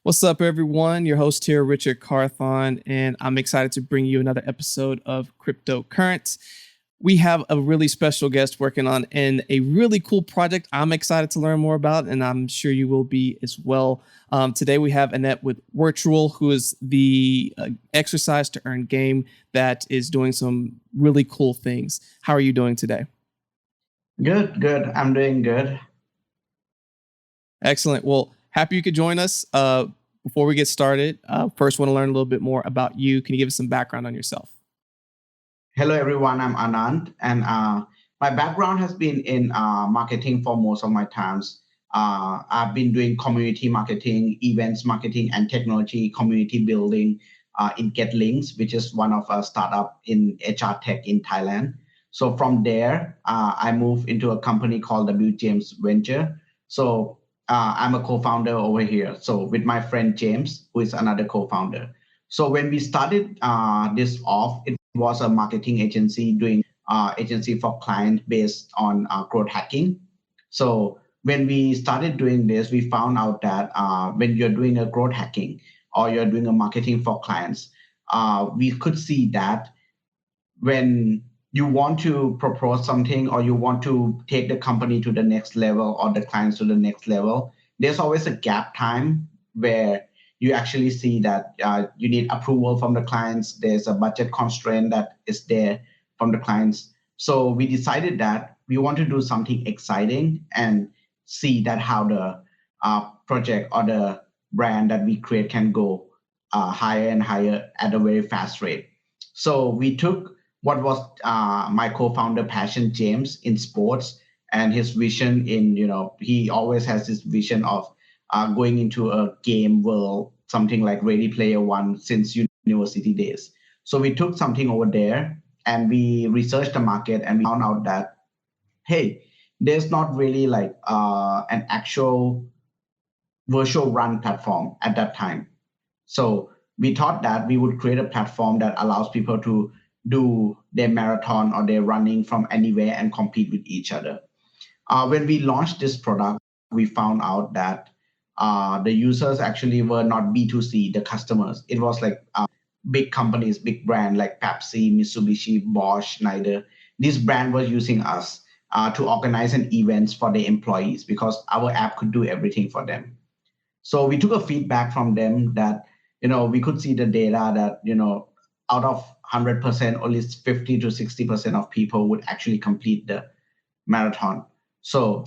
What's up, everyone? Your host here, Richard Carthon, and I'm excited to bring you another episode of Cryptocurrents. We have a really special guest working on a really cool project I'm excited to learn more about, and I'm sure you will be as well. Today we have Annette with WIRTUAL, who is the exercise to earn game that is doing some really cool things. How are you doing today? Good. I'm doing good. Excellent. Well, happy you could join us. Before we get started, first want to learn a little bit more about you. Can you give us some background on yourself? Hello, everyone. I'm Anant, and my background has been in marketing for most of my times. I've been doing community marketing, events marketing, and technology community building in GetLinks, which is one of a startup in HR tech in Thailand. So from there, I moved into a company called W. James Venture. So I'm a co-founder over here. So with my friend James, who is another co-founder. So when we started this off, it was a marketing agency doing agency for clients based on growth hacking. So when we started doing this, we found out that when you're doing a growth hacking or you're doing a marketing for clients, we could see that when you want to propose something or you want to take the company to the next level or the clients to the next level, there's always a gap time where you actually see that you need approval from the clients. There's a budget constraint that is there from the clients. So we decided that we want to do something exciting and see that how the project or the brand that we create can go higher and higher at a very fast rate. So we took what was my co-founder passion, James, in sports, and his vision in, he always has this vision of going into a game world, something like Ready Player One since university days. So we took something over there and we researched the market and we found out that, hey, there's not really like an actual virtual run platform at that time. So we thought that we would create a platform that allows people to do their marathon or their running from anywhere and compete with each other. When we launched this product, we found out that the users actually were not B2C, the customers. It was like big companies, big brand like Pepsi, Mitsubishi, Bosch, Schneider. This brand was using us to organize an events for their employees because our app could do everything for them. So we took a feedback from them that, we could see the data that, out of 100%, only 50 to 60% of people would actually complete the marathon. So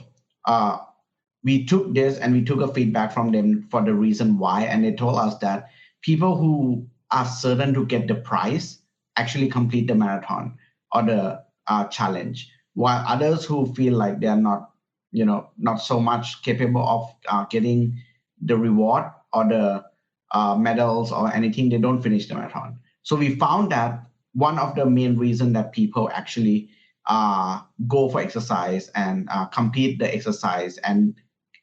we took this and we took a feedback from them for the reason why. And they told us that people who are certain to get the prize actually complete the marathon or the challenge, while others who feel like they're not, not so much capable of getting the reward or the medals or anything, they don't finish the marathon. So we found that one of the main reasons that people actually go for exercise and complete the exercise and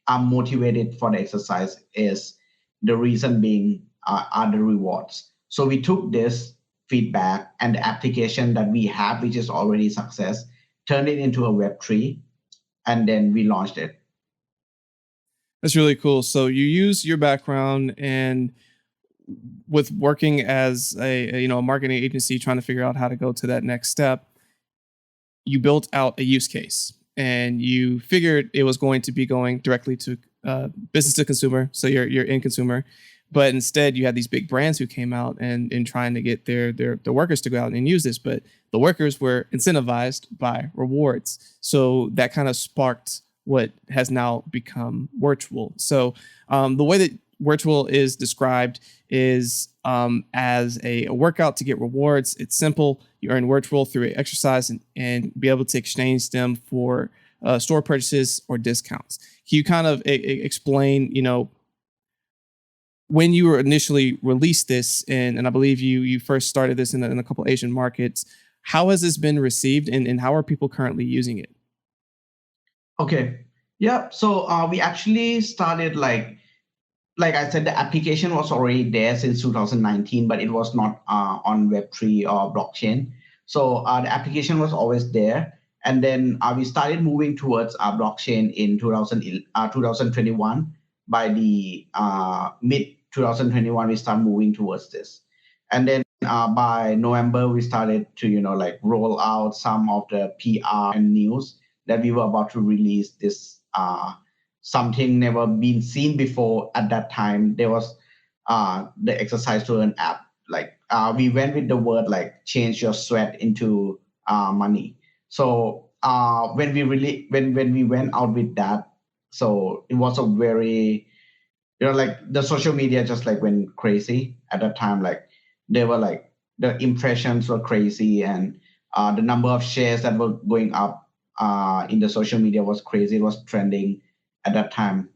are motivated for the exercise is the reason being are the rewards. So we took this feedback and the application that we have, which is already a success, turned it into a Web3, and then we launched it. That's really cool. So you use your background and with working as a marketing agency trying to figure out how to go to that next step, you built out a use case and you figured it was going to be going directly to business to consumer, so your end consumer, but instead you had these big brands who came out and trying to get their workers to go out and use this, but the workers were incentivized by rewards. So that kind of sparked what has now become WIRTUAL. So the way that WIRTUAL is described is as a workout to get rewards. It's simple. You earn WIRTUAL through an exercise and be able to exchange them for store purchases or discounts. Can you kind of explain, when you were initially released this, and I believe you first started this in a couple Asian markets, how has this been received and how are people currently using it? Okay. Yeah. So we actually started like I said, the application was already there since 2019, but it was not on Web3 or blockchain. So the application was always there. And then we started moving towards blockchain in 2021 by the mid 2021 we start moving towards this, and then by November we started to like roll out some of the PR and news that we were about to release this something never been seen before. At that time there was the exercise to earn app. Like we went with the word like change your sweat into money. So when we went out with that, so it was a very like the social media just like went crazy at that time. Like they were like the impressions were crazy, and the number of shares that were going up in the social media was crazy. It was trending at that time.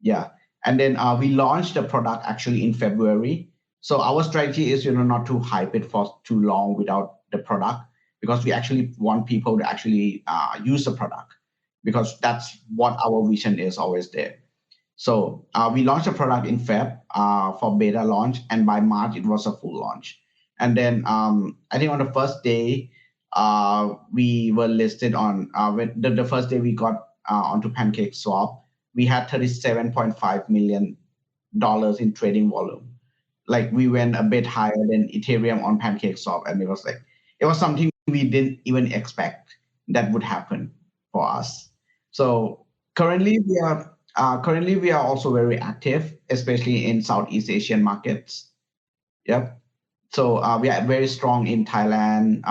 Yeah. And then we launched the product actually in February. So our strategy is not to hype it for too long without the product, because we actually want people to actually use the product, because that's what our vision is always there. So we launched a product in Feb for beta launch, and by March it was a full launch. And then I think on the first day we were listed on the first day we got onto PancakeSwap. We had $37.5 million in trading volume. Like we went a bit higher than Ethereum on PancakeSwap, and it was something we didn't even expect that would happen for us. So currently we are also very active, especially in Southeast Asian markets. Yep. So we are very strong in Thailand,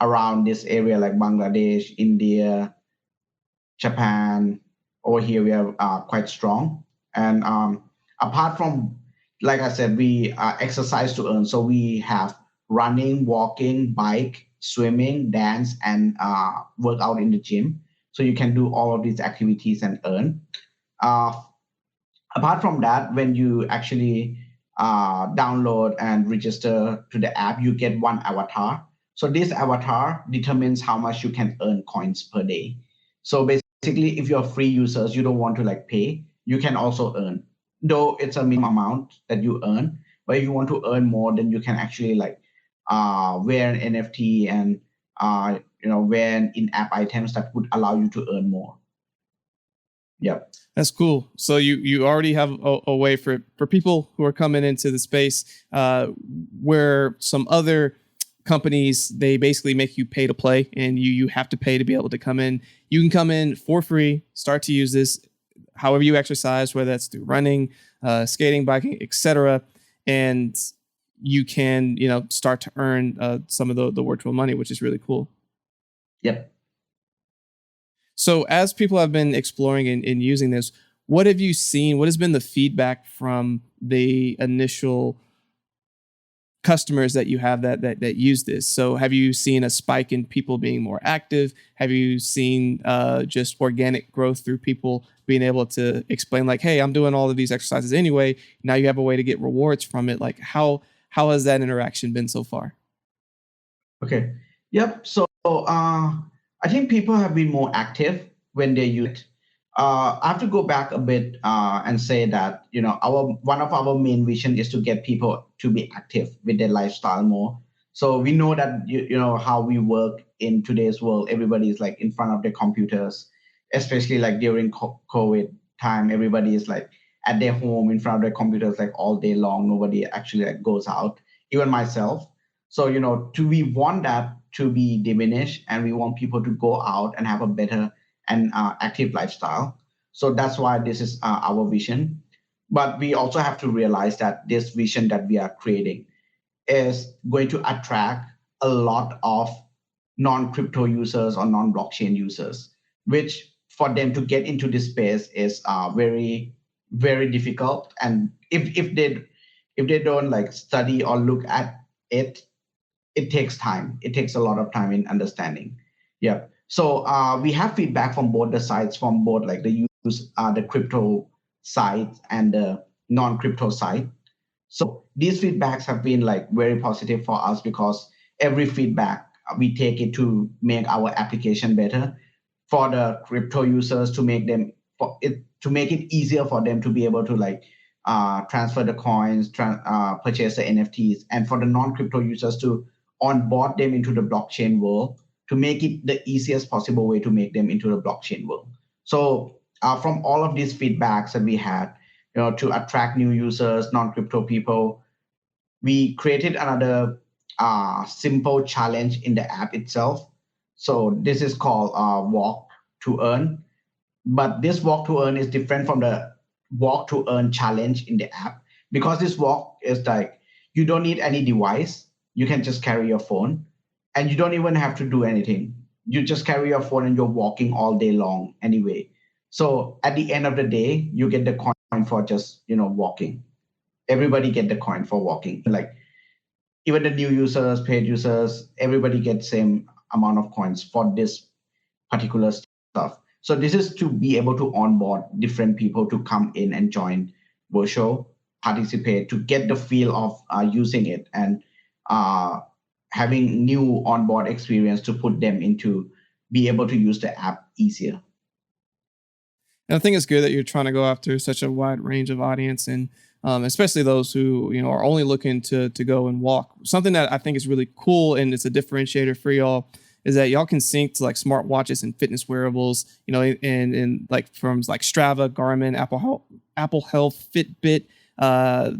around this area like Bangladesh, India, Japan. Over here we are quite strong. And apart from, like I said, we exercise to earn. So we have running, walking, bike, swimming, dance, and workout in the gym. So you can do all of these activities and earn. Apart from that, when you actually download and register to the app, you get one avatar. So this avatar determines how much you can earn coins per day. So basically, if you're free users, you don't want to like pay, you can also earn. Though it's a minimum amount that you earn, but if you want to earn more, then you can actually like wear an NFT and wear in-app items that would allow you to earn more. Yep. That's cool. So you already have a way for people who are coming into the space where some other companies, they basically make you pay to play, and you have to pay to be able to come in. You can come in for free, start to use this however you exercise, whether that's through running, skating, biking, etc. And you can start to earn some of the virtual money, which is really cool. Yep. So as people have been exploring and using this, what have you seen? What has been the feedback from the initial customers that you have that use this? So have you seen a spike in people being more active? Have you seen just organic growth through people being able to explain like, hey, I'm doing all of these exercises anyway. Now you have a way to get rewards from it. Like how has that interaction been so far? Okay. Yep. So I think people have been more active when they use it. I have to go back a bit and say that one of our main vision is to get people to be active with their lifestyle more. So we know that you know how we work in today's world. Everybody is like in front of their computers, especially like during COVID time. Everybody is like at their home in front of their computers like all day long. Nobody actually like goes out, even myself. So we want that to be diminished, and we want people to go out and have a better and active lifestyle. So that's why this is our vision. But we also have to realize that this vision that we are creating is going to attract a lot of non-crypto users or non-blockchain users, which for them to get into this space is very, very difficult. And if they don't like study or look at it, it takes time. It takes a lot of time in understanding. Yeah. So we have feedback from both the sides, from both like the the crypto side and the non-crypto side. So these feedbacks have been like very positive for us, because every feedback we take it to make our application better for the crypto users, to make it easier for them to be able to like transfer the coins, purchase the NFTs, and for the non-crypto users to onboard them into the blockchain world, to make it the easiest possible way to make them into the blockchain world. So from all of these feedbacks that we had, to attract new users, non-crypto people, we created another simple challenge in the app itself. So this is called Walk to Earn. But this Walk to Earn is different from the Walk to Earn challenge in the app, because this walk is like you don't need any device. You can just carry your phone, and you don't even have to do anything. You just carry your phone and you're walking all day long anyway. So at the end of the day, you get the coin for just walking. Everybody get the coin for walking. Like even the new users, paid users, everybody gets same amount of coins for this particular stuff. So this is to be able to onboard different people to come in and join Virtual, participate, to get the feel of using it, and uh, having new onboard experience to put them into be able to use the app easier. And I think it's good that you're trying to go after such a wide range of audience, and especially those who are only looking to go and walk. Something that I think is really cool and it's a differentiator for y'all is that y'all can sync to like smart watches and fitness wearables, and like from like Strava, Garmin, Apple Health, Fitbit,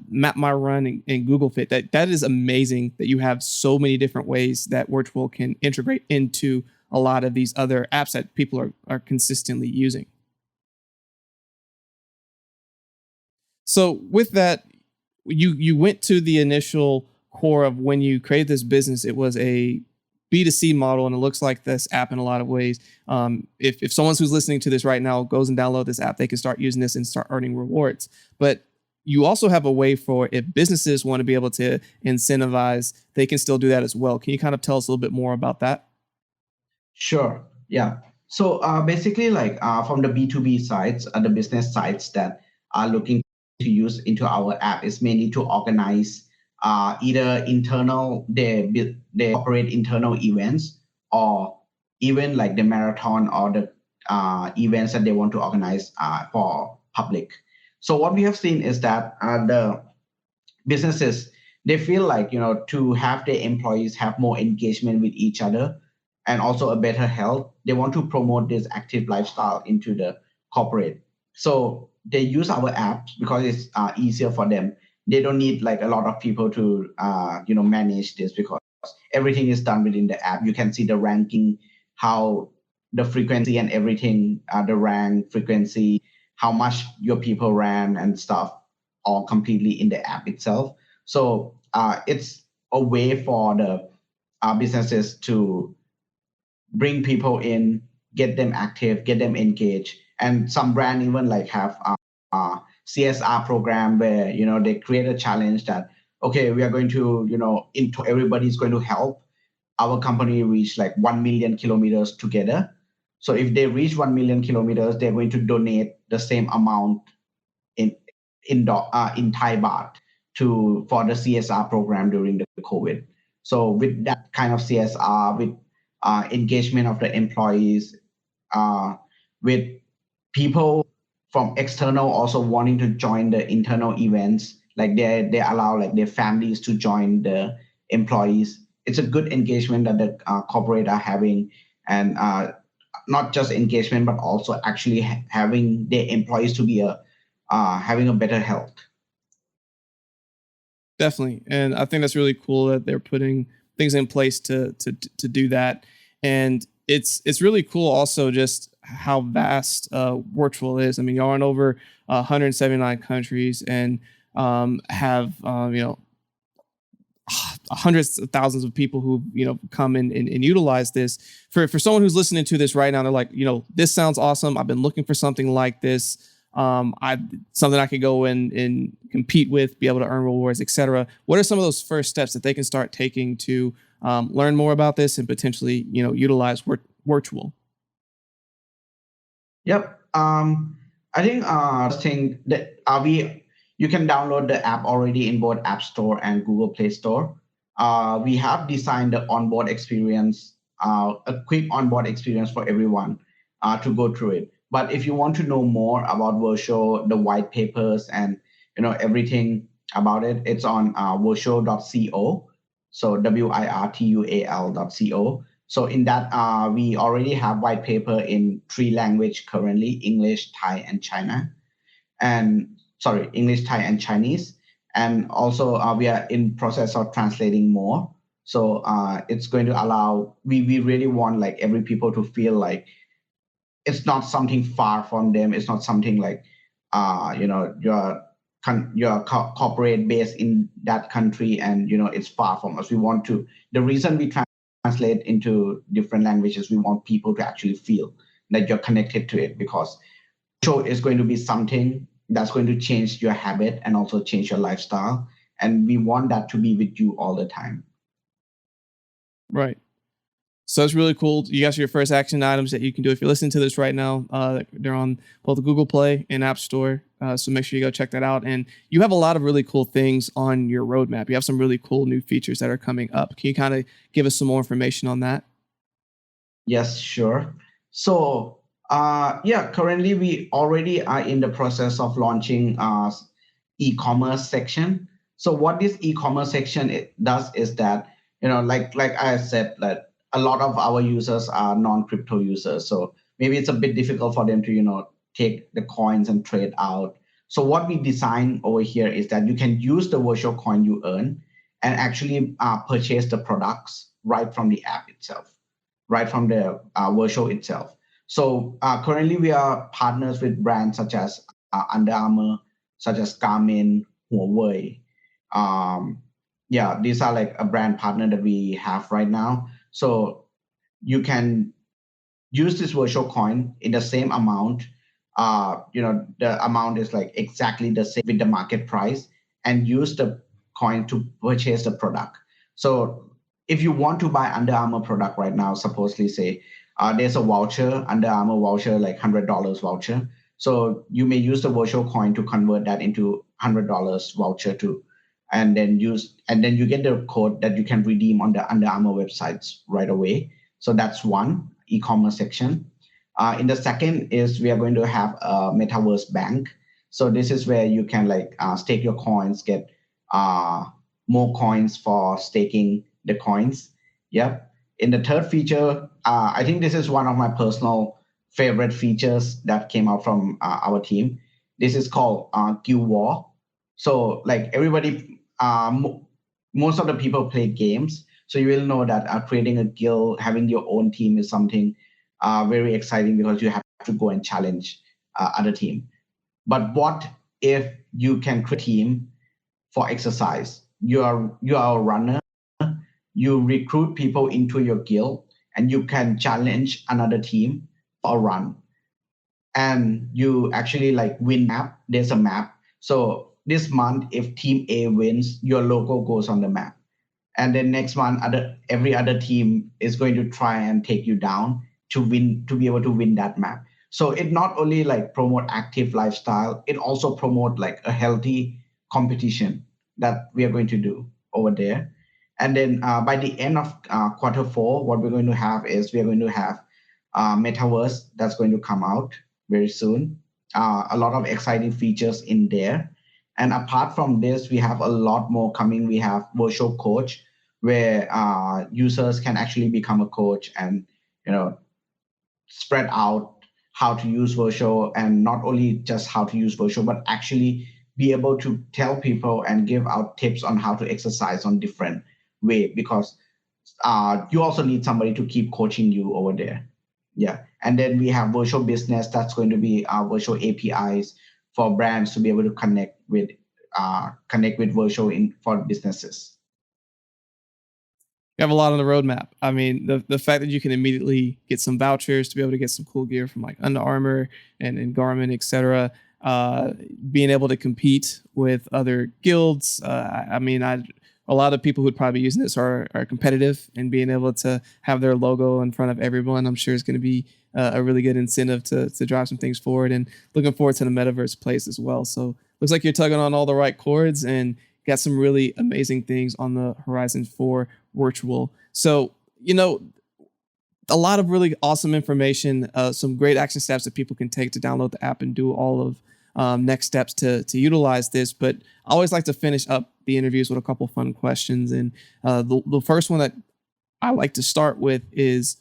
Map My Run, and Google Fit. That is amazing that you have so many different ways that Virtual can integrate into a lot of these other apps that people are consistently using. So with that, you went to the initial core of when you created this business. It was a B2C model, and it looks like this app in a lot of ways. If someone who's listening to this right now goes and download this app, they can start using this and start earning rewards. But you also have a way for if businesses want to be able to incentivize, they can still do that as well. Can you kind of tell us a little bit more about that? Sure. Yeah. So basically, like from the B2B sites, the business sites that are looking to use into our app is mainly to organize either they operate internal events, or even like the marathon or the events that they want to organize for public. So what we have seen is that the businesses, they feel like to have their employees have more engagement with each other and also a better health, they want to promote this active lifestyle into the corporate. So they use our apps because it's easier for them. They don't need like a lot of people to manage this, because everything is done within the app. You can see the ranking, how the frequency and everything, the rank frequency, how much your people ran and stuff, all completely in the app itself. So it's a way for the businesses to bring people in, get them active, get them engaged. And some brand even like have CSR program where they create a challenge that, okay, we are going to into everybody's going to help our company reach like 1 million kilometers together. So if they reach 1 million kilometers, they're going to donate the same amount in in Thai baht for the CSR program during the COVID. So with that kind of CSR, with engagement of the employees, with people from external also wanting to join the internal events, like they allow like their families to join the employees. It's a good engagement that the corporate are having, and not just engagement, but also actually having their employees to be having a better health. Definitely, and I think that's really cool that they're putting things in place to do that. And it's really cool also just how vast Virtual is. I mean, y'all are in over 179 countries, and have hundreds of thousands of people who come and utilize this. For someone who's listening to this right now, they're like, this sounds awesome. I've been looking for something like this. Something I could go and compete with, be able to earn rewards, etc. What are some of those first steps that they can start taking to learn more about this and potentially utilize Virtual? Yep. I think thing that you can download the app already in both App Store and Google Play Store. We have designed the onboard experience, a quick onboard experience for everyone to go through it. But if you want to know more about Virtual, the white papers, and everything about it, it's on virtual.co. So WIRTUAL.co. So in that, we already have white paper in 3 languages currently: English, Thai, and China. And sorry, English, Thai, and Chinese. And also we are in process of translating more. So it's going to allow, we really want like every people to feel like it's not something far from them. It's not something like, you're corporate based in that country and, it's far from us. We want to, the reason we translate into different languages, we want people to actually feel that you're connected to it, because show is going to be something that's going to change your habit and also change your lifestyle. And we want that to be with you all the time. Right. So it's really cool. You got your first action items that you can do if you're listening to this right now. They're on both the Google Play and App Store. So make sure you go check that out. And you have a lot of really cool things on your roadmap. You have some really cool new features that are coming up. Can you kind of give us some more information on that? Yes, sure. So currently we already are in the process of launching e-commerce section. So what this e-commerce section does is that, like I said, that a lot of our users are non-crypto users. So maybe it's a bit difficult for them to, take the coins and trade out. So what we design over here is that you can use the virtual coin you earn and actually purchase the products right from the app itself, right from the virtual itself. So currently we are partners with brands such as Under Armour, such as Garmin, Huawei. These are like a brand partner that we have right now. So you can use this virtual coin in the same amount. The amount is like exactly the same with the market price, and use the coin to purchase the product. So if you want to buy Under Armour product right now, supposedly say there's a voucher, Under Armour voucher, like $100 voucher. So you may use the virtual coin to convert that into $100 voucher to, and then you get the code that you can redeem on the Under Armour websites right away. So that's one e-commerce section. In the second is we are going to have a metaverse bank. So this is where you can like stake your coins, get more coins for staking the coins. Yep. In the third feature, I think this is one of my personal favorite features that came out from our team. This is called Guild War. So like everybody, most of the people play games. So you will know that creating a guild, having your own team is something very exciting, because you have to go and challenge other team. But what if you can create a team for exercise? You are a runner. You recruit people into your guild, and you can challenge another team for a run. And you actually like win map. There's a map. So this month, if team A wins, your logo goes on the map. And then next month, every other team is going to try and take you down to win, to be able to win that map. So it not only like promote active lifestyle, it also promote like a healthy competition that we are going to do over there. And then by the end of Q4, what we're going to have is we are going to have metaverse that's going to come out very soon. A lot of exciting features in there. And apart from this, we have a lot more coming. We have virtual coach, where users can actually become a coach and spread out how to use virtual, and not only just how to use virtual, but actually be able to tell people and give out tips on how to exercise on different way, because you also need somebody to keep coaching you over there. Yeah. And then we have virtual business. That's going to be our virtual APIs for brands to be able to connect with virtual for businesses. You have a lot on the roadmap. I mean, the fact that you can immediately get some vouchers to be able to get some cool gear from like Under Armour and Garmin, etc. Being able to compete with other guilds. A lot of people who'd probably be using this are competitive, and being able to have their logo in front of everyone, I'm sure is going to be a really good incentive to drive some things forward. And looking forward to the metaverse place as well. So looks like you're tugging on all the right chords and got some really amazing things on the horizon for virtual. So, a lot of really awesome information, some great action steps that people can take to download the app and do all of next steps to utilize this. But I always like to finish up the interviews with a couple fun questions. And the first one that I like to start with is,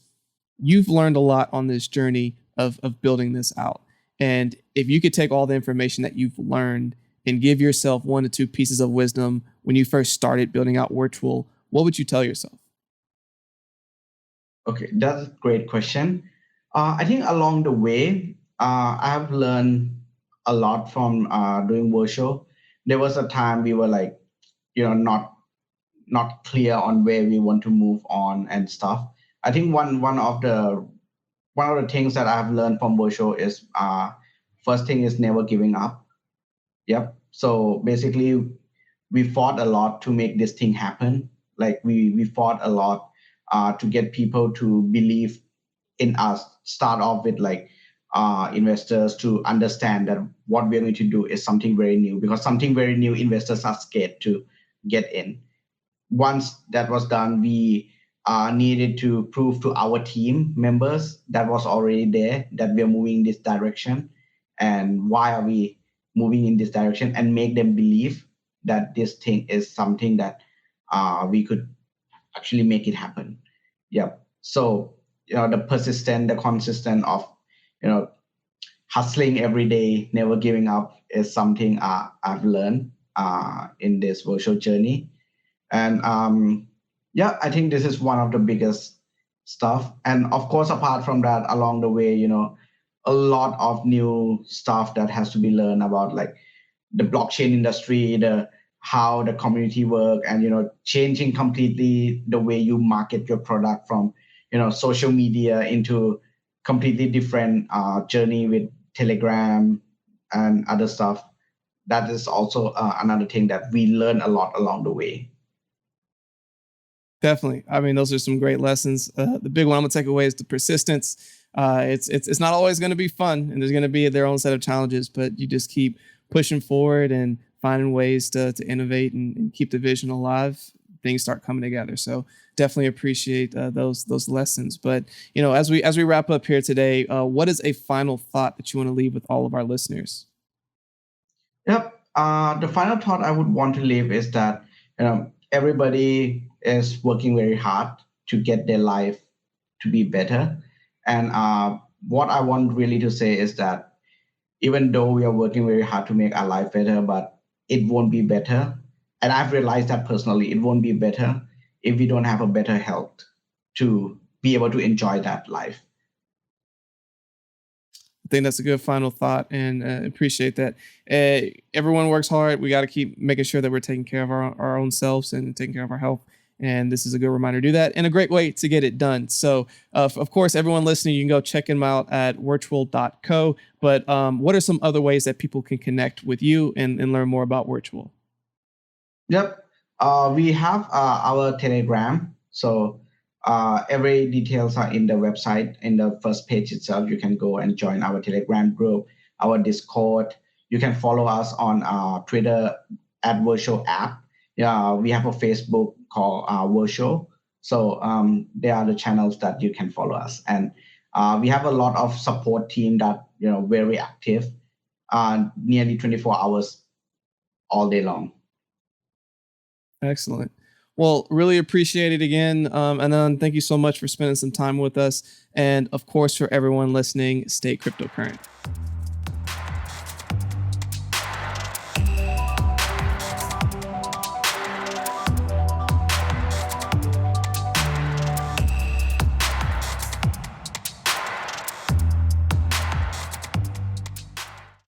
you've learned a lot on this journey of building this out. And if you could take all the information that you've learned and give yourself 1 to 2 pieces of wisdom when you first started building out Virtual, what would you tell yourself? Okay, that's a great question. I think along the way, I have learned a lot from doing virtual. There was a time we were like, not clear on where we want to move on and stuff. I think one of the things that I've learned from virtual is first thing is never giving up. Yep. So basically, we fought a lot to make this thing happen. Like we fought a lot to get people to believe in us. Start off with like investors to understand that what we're going to do is something very new, because something very new, investors are scared to get in. Once that was done, we needed to prove to our team members that was already there that we are moving in this direction, and why are we moving in this direction, and make them believe that this thing is something that we could actually make it happen. Yep. So the persistent, the consistent of you know hustling every day, never giving up is something I've learned in this virtual journey. And yeah, I think this is one of the biggest stuff. And of course, apart from that, along the way, a lot of new stuff that has to be learned about, like the blockchain industry, the how the community work, and changing completely the way you market your product from social media into completely different journey with Telegram and other stuff. That is also another thing that we learn a lot along the way. Definitely. I mean, those are some great lessons. The big one I'm gonna take away is the persistence. It's not always going to be fun, and there's going to be their own set of challenges, but you just keep pushing forward and finding ways to innovate and keep the vision alive. Things start coming together. So definitely appreciate those lessons. But as we wrap up here today, what is a final thought that you want to leave with all of our listeners? Yep. The final thought I would want to leave is that everybody is working very hard to get their life to be better. And what I want really to say is that even though we are working very hard to make our life better, but it won't be better. And I've realized that personally, it won't be better if we don't have a better health to be able to enjoy that life. I think that's a good final thought, and appreciate that. Everyone works hard. We got to keep making sure that we're taking care of our own selves and taking care of our health. And this is a good reminder to do that, and a great way to get it done. So, of course, everyone listening, you can go check them out at virtual.co. But what are some other ways that people can connect with you and learn more about Virtual? Yep. We have our Telegram. So every details are in the website. In the first page itself, you can go and join our Telegram group, our Discord. You can follow us on Twitter at Virtual App. Yeah, we have a Facebook called Virtual. So there are the channels that you can follow us, and we have a lot of support team that very active, nearly 24 hours all day long. Excellent. Well, really appreciate it again. And then thank you so much for spending some time with us. And of course, for everyone listening, stay cryptocurrent.